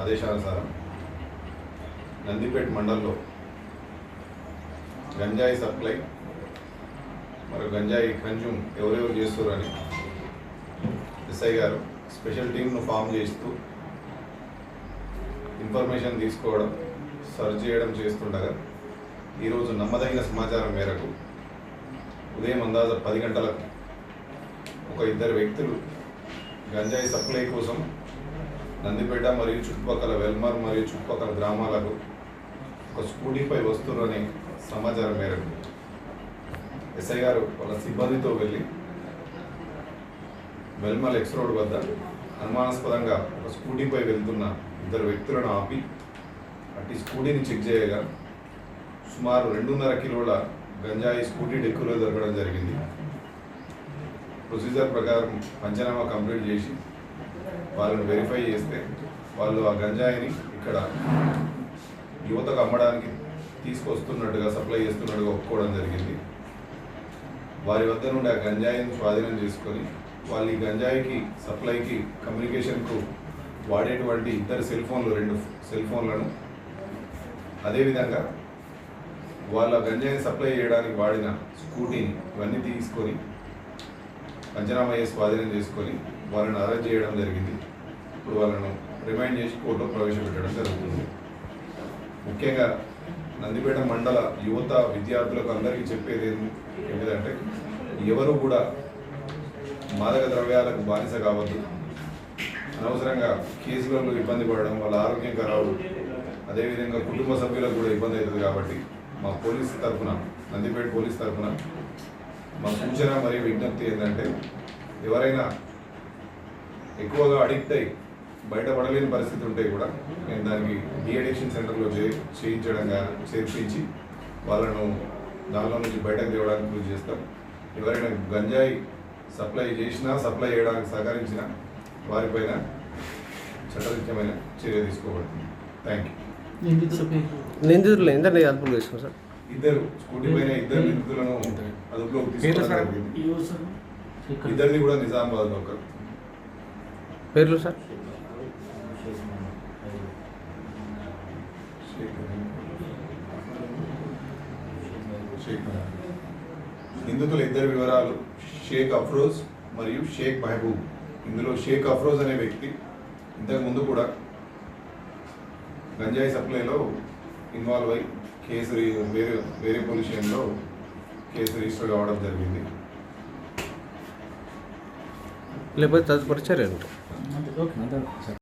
ఆదేశానుసారం నందిపేట మండలంలో గంజాయి సప్లై మరియు గంజాయి కన్జ్యూమ్ ఎవరెవరు చేస్తారని ఎస్ఐ గారు స్పెషల్ టీంను ఫామ్ చేస్తూ ఇన్ఫర్మేషన్ తీసుకోవడం సర్చ్ చేయడం చేస్తుండగా ఈరోజు నమ్మదగిన సమాచారం మేరకు ఉదయం అందాజ 10 గంటలకు ఒక ఇద్దరు వ్యక్తులు గంజాయి సప్లై కోసం నందిపేట మరియు చుట్టుపక్కల వెల్మర్ మరియు చుట్టుపక్కల గ్రామాలకు ఒక స్కూటీపై వస్తున్నారనే సమాచారం మేరకు ఎస్ఐ గారు వాళ్ళ సిబ్బందితో వెళ్ళి వెల్మల్ ఎక్స్ రోడ్ వద్ద అనుమానాస్పదంగా ఒక స్కూటీపై వెళ్తున్న ఇద్దరు వ్యక్తులను ఆపి అట్టి స్కూటీని చెక్ చేయగా సుమారు 2.5 కిలోల గంజాయి స్కూటీ డెక్కులో దొరకడం జరిగింది. ప్రొసీజర్ ప్రకారం పంచనామా కంప్లీట్ చేసి వాళ్ళని వెరిఫై చేస్తే వాళ్ళు ఆ గంజాయిని ఇక్కడ యువతకు అమ్మడానికి తీసుకొస్తున్నట్టుగా సప్లై చేస్తున్నట్టుగా ఒప్పుకోవడం జరిగింది. వారి వద్ద నుండి ఆ గంజాయిని స్వాధీనం చేసుకొని వాళ్ళు ఈ గంజాయికి సప్లైకి కమ్యూనికేషన్కు వాడేటువంటి 2 సెల్ ఫోన్లను అదేవిధంగా వాళ్ళ గంజాయిని సప్లై చేయడానికి వాడిన స్కూటీని ఇవన్నీ తీసుకొని పంచనామా చేసి స్వాధీనం చేసుకొని వాళ్ళని అరెస్ట్ చేయడం జరిగింది. ఇప్పుడు వాళ్ళను రిమైండ్ చేసి కోర్టులో ప్రవేశపెట్టడం జరుగుతుంది. ముఖ్యంగా నందిపేట మండల యువత విద్యార్థులకు అందరికీ చెప్పేది ఏంటంటే ఎవరు కూడా మాదక ద్రవ్యాలకు బానిస కావద్దు. అనవసరంగా కేసులలో ఇబ్బంది పడడం వాళ్ళ ఆరోగ్యం ఖరాబు, అదేవిధంగా కుటుంబ సభ్యులకు కూడా ఇబ్బంది అవుతుంది. కాబట్టి మా పోలీస్ తరఫున నందిపేట పోలీస్ తరఫున మా సూచన మరియు విజ్ఞప్తి ఏంటంటే ఎవరైనా ఎక్కువగా అడిక్ట్ అయ్యి బయటపడలేని పరిస్థితి ఉంటే కూడా నేను దానికి డీఅడిక్షన్ సెంటర్లో చేర్పించి వాళ్ళను దానిలో నుంచి బయటకు తేవడానికి కృషి చేస్తాం. ఎవరైనా గంజాయి సప్లై చేసినా సప్లై చేయడానికి సహకరించినా వారిపైన చట్టరీత్యమైన చర్య తీసుకోబడుతుంది. Thank you. నిందితులు ఎందరిని అదుపులో తీసుకున్నారు సార్? ఇద్దరు స్కూటీ పైన ఇద్దరు నిందితులను అదుపులోకి తీసుకోవడం. ఇద్దరిది కూడా నిజామాబాద్ లోకల్. పేర్లు సార్? నిందితుల ఇద్దరు వివరాలు షేక్ అఫ్రోజ్ మరియు షేక్ మహబూబ్. ఇందులో షేక్ అఫ్రోజ్ అనే వ్యక్తి ఇంతకుముందు కూడా గంజాయి సప్లైలో ఇన్వాల్వ్ అయ్యి కేసు వేరే పోలీస్ స్టేషన్లో కేసు రిజిస్టర్ కావడం జరిగింది. లేకపోతే తదుపరి చర్యలు.